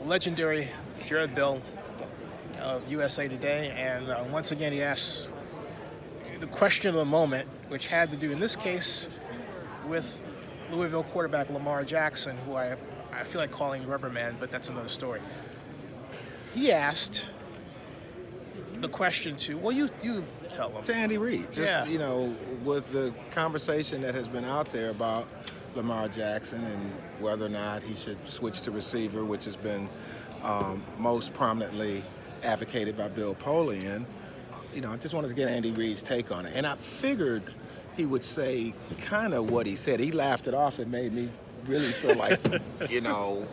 legendary Jarrett of USA Today, and once again he asks the question of the moment, which had to do in this case with Louisville quarterback Lamar Jackson, who I feel like calling Rubberman, but that's another story. He asked the question to, well, you tell him. To Andy Reid. Just, with the conversation that has been out there about Lamar Jackson and whether or not he should switch to receiver, which has been most prominently advocated by Bill Polian. I just wanted to get Andy Reid's take on it. And I figured he would say kind of what he said. He laughed it off. It made me really feel like,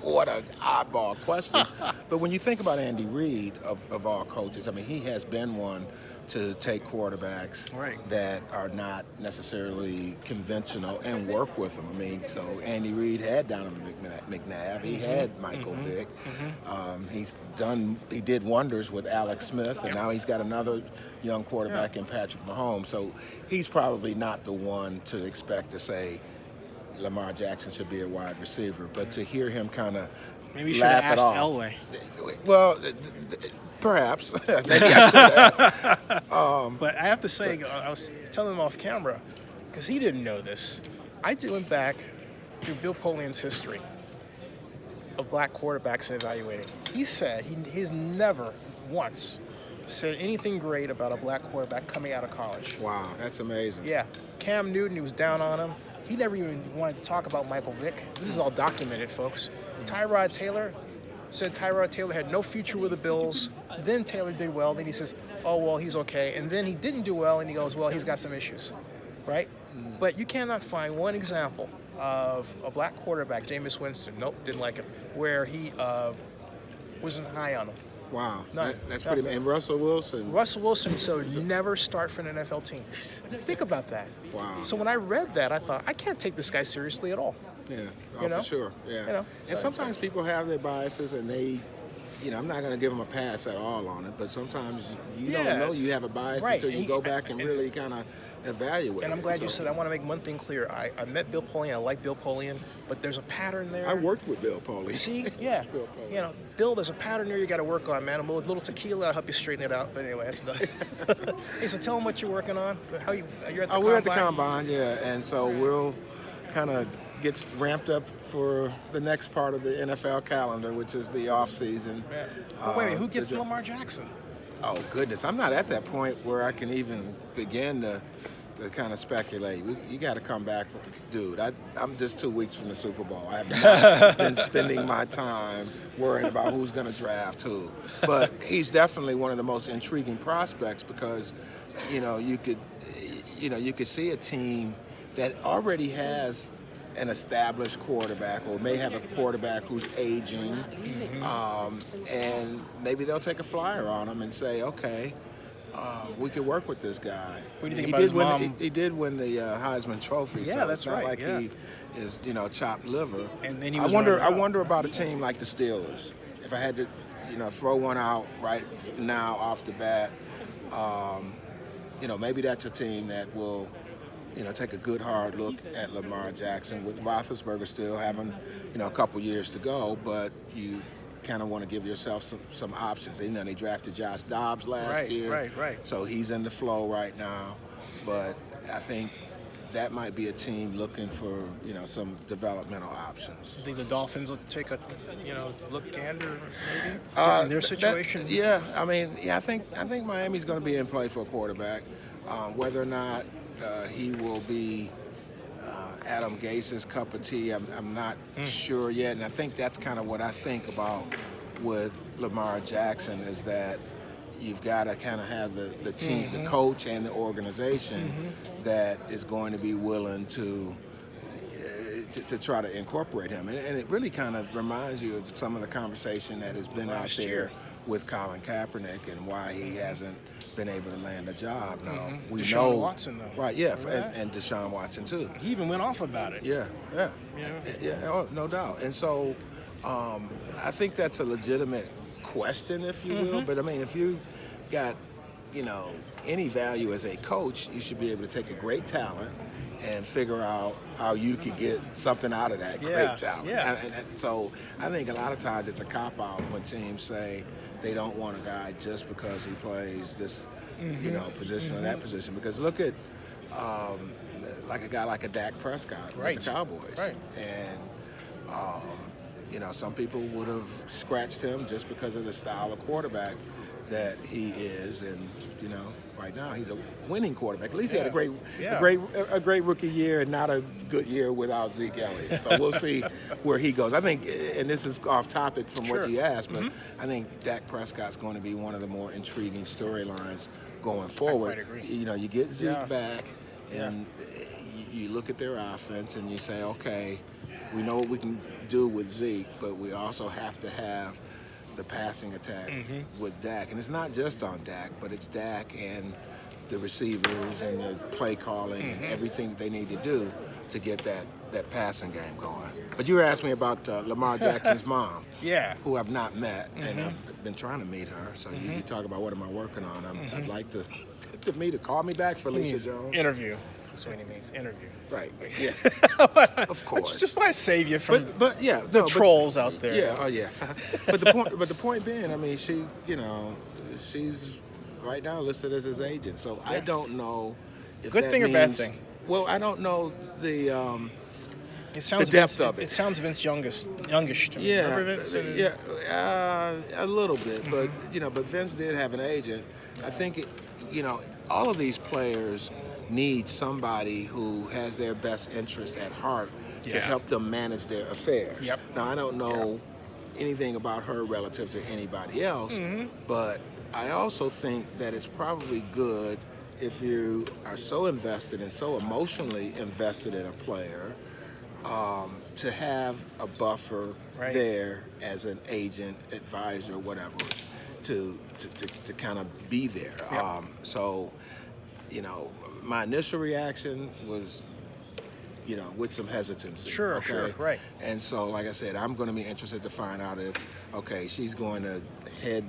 what an oddball question. But when you think about Andy Reid, of all coaches, I mean, he has been one to take quarterbacks that are not necessarily conventional and work with them. I mean, so Andy Reid had Donovan McNabb. He had Michael Vick. He did wonders with Alex Smith, and now he's got another young quarterback in Patrick Mahomes. So he's probably not the one to expect to say Lamar Jackson should be a wide receiver. But to hear him kind of maybe you should have asked Elway. Well, perhaps. Maybe I should have. But I have to say, I was telling him off camera, because he didn't know this. I went back through Bill Polian's history of black quarterbacks and evaluating. He said he's never once said anything great about a black quarterback coming out of college. Wow, that's amazing. Yeah. Cam Newton, he was down on him. He never even wanted to talk about Michael Vick. This is all documented, folks. Tyrod Taylor said Tyrod Taylor had no future with the Bills. Then Taylor did well. Then he says, oh, well, he's okay. And then he didn't do well, and he goes, well, he's got some issues, right? But you cannot find one example of a black quarterback, Jameis Winston, nope, didn't like him, where he wasn't high on him. Wow, None. That's pretty. And Russell Wilson. Russell Wilson, so never start for an NFL team. Think about that. Wow. So when I read that, I thought, I can't take this guy seriously at all. Yeah, for sure. Yeah. And sometimes people have their biases, and they, I'm not going to give them a pass at all on it, but sometimes you don't know you have a bias until you go back and really kind of evaluate. And I'm glad you said that. I want to make one thing clear. I met Bill Polian. I like Bill Polian, but there's a pattern there. I worked with Bill Polian. See? Yeah. Bill Polian. Bill, there's a pattern there you got to work on, man. A little tequila, I'll help you straighten it out. But anyway, that's done. Hey, so tell them what you're working on. You're at the combine? We're at the combine, yeah. And so we'll kind of get ramped up for the next part of the NFL calendar, which is the off season. Yeah. But wait, who gets Lamar Jackson? Oh, goodness. I'm not at that point where I can even begin to kind of speculate. You got to come back. Dude, I'm just 2 weeks from the Super Bowl. I have not been spending my time worrying about who's going to draft who. But he's definitely one of the most intriguing prospects because, you could see a team that already has an established quarterback or may have a quarterback who's aging, and maybe they'll take a flyer on him and say, okay, we could work with this guy. What do you think about his mom? He did win the Heisman Trophy. Yeah, so that's it's not right. like he is, chopped liver. And then he I wonder about a team like the Steelers. If I had to, throw one out right now off the bat, maybe that's a team that will, take a good hard look at Lamar Jackson with Roethlisberger still having, a couple years to go, but you kind of want to give yourself some options. They drafted Josh Dobbs last year. Right. So he's in the flow right now. But I think that might be a team looking for, some developmental options. You think the Dolphins will take a, look gander maybe in their situation? I think Miami's going to be in play for a quarterback. Whether or not he will be Adam Gase's cup of tea, I'm not sure yet. And I think that's kind of what I think about with Lamar Jackson is that you've got to kind of have the team, the coach and the organization that is going to be willing to try to incorporate him. And it really kind of reminds you of some of the conversation that has been out there with Colin Kaepernick and why he hasn't been able to land a job. Now we Deshaun know Watson though, right? Yeah, and Deshaun Watson too. He even went off about it. Yeah. Oh, no doubt. And so I think that's a legitimate question, if you will. But I mean, if you got any value as a coach, you should be able to take a great talent and figure out how you could get something out of that great talent. Yeah. And so I think a lot of times it's a cop-out when teams say they don't want a guy just because he plays this position or that position. Because look at like a guy like a Dak Prescott with the Cowboys. Right. And some people would have scratched him just because of the style of quarterback that he is, and right now he's a winning quarterback. At least he had a great rookie year and not a good year without Zeke Elliott. So we'll see where he goes. I think, and this is off topic from what you asked, but I think Dak Prescott's going to be one of the more intriguing storylines going forward. I quite agree. You get Zeke back, and you look at their offense and you say, okay, we know what we can do with Zeke, but we also have to have the passing attack with Dak. And it's not just on Dak, but it's Dak and the receivers and the play calling and everything that they need to do to get that passing game going. But you were asking me about Lamar Jackson's mom, who I've not met, and I've been trying to meet her. So you talk about what am I working on. I'd like to meet her. Call me back, Felicia Jones. Interview. That's what he means, interview. Right, yeah. Of course. Just want to save you from the trolls out there. Yeah, oh yeah. But the point being, I mean, she's right now listed as his agent. So I don't know if good that thing means, or bad thing. Well, I don't know the depth of it. It sounds Vince youngish to me. Yeah, Remember Vince? a little bit, but but Vince did have an agent. I think all of these players need somebody who has their best interest at heart to help them manage their affairs. Yep. Now, I don't know anything about her relative to anybody else, but I also think that it's probably good if you are so invested and so emotionally invested in a player to have a buffer there as an agent, advisor, whatever, to kind of be there. My initial reaction was, with some hesitancy. Sure, right. And so, like I said, I'm going to be interested to find out if, she's going to head,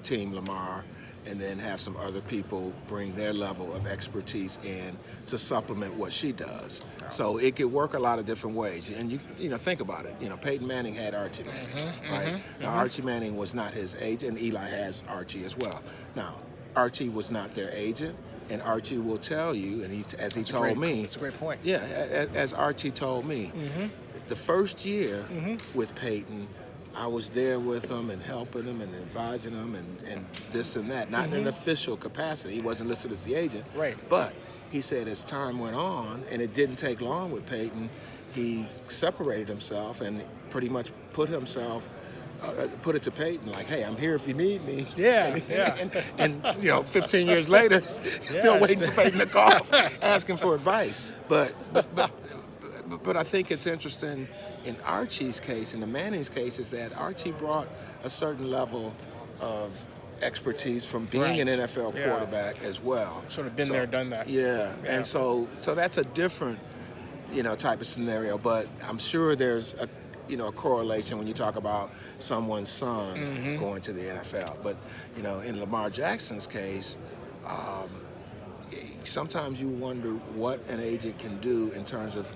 Team Lamar, and then have some other people bring their level of expertise in to supplement what she does. So it could work a lot of different ways. And you think about it. Peyton Manning had Archie Manning, right? Now Archie Manning was not his agent, and Eli has Archie as well. Now Archie was not their agent, and Archie will tell you, and as he told me, that's a great point. Yeah, as Archie told me, the first year with Peyton, I was there with him and helping him and advising him and this and that, not in an official capacity. He wasn't listed as the agent. Right. But he said as time went on, and it didn't take long with Peyton, he separated himself and pretty much put it to Peyton, like, hey, I'm here if you need me. Yeah, and 15 years later, still waiting for Peyton to call, asking for advice. But I think it's interesting in Archie's case, in the Manning's case, is that Archie brought a certain level of expertise from being an NFL quarterback as well. Sort of been there, done that. Yeah, and so that's a different, type of scenario. But I'm sure there's a correlation when you talk about someone's son going to the NFL. But, in Lamar Jackson's case, sometimes you wonder what an agent can do in terms of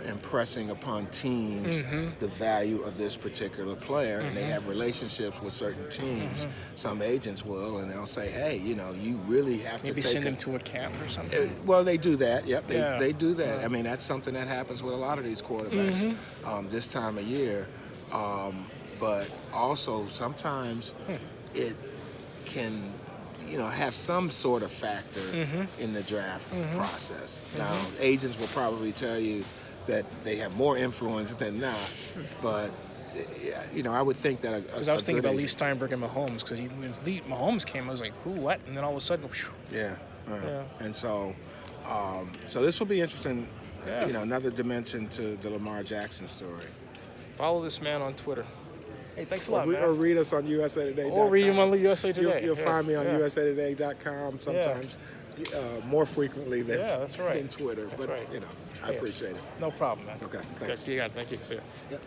impressing upon teams the value of this particular player, and they have relationships with certain teams. Some agents will, and they'll say, hey, you really have maybe to take send him to a camp or something. Well, they do that. Yep, they do that. I mean, that's something that happens with a lot of these quarterbacks this time of year. But also sometimes it can have some sort of factor in the draft process. Now, agents will probably tell you that they have more influence than not, but I would think that because I was thinking about Lee Steinberg and Mahomes, because when Mahomes came, I was like, who, what? And then all of a sudden, whew. And so this will be interesting. Another dimension to the Lamar Jackson story. Follow this man on Twitter. Hey, thanks a lot, man. Or read us on USAtoday.com. Or read him on USA Today. You'll find me on USAtoday.com sometimes, more frequently than Twitter. That's but right. I appreciate it. No problem, man. Okay, thanks. You got it. Thank you. See ya. Yep.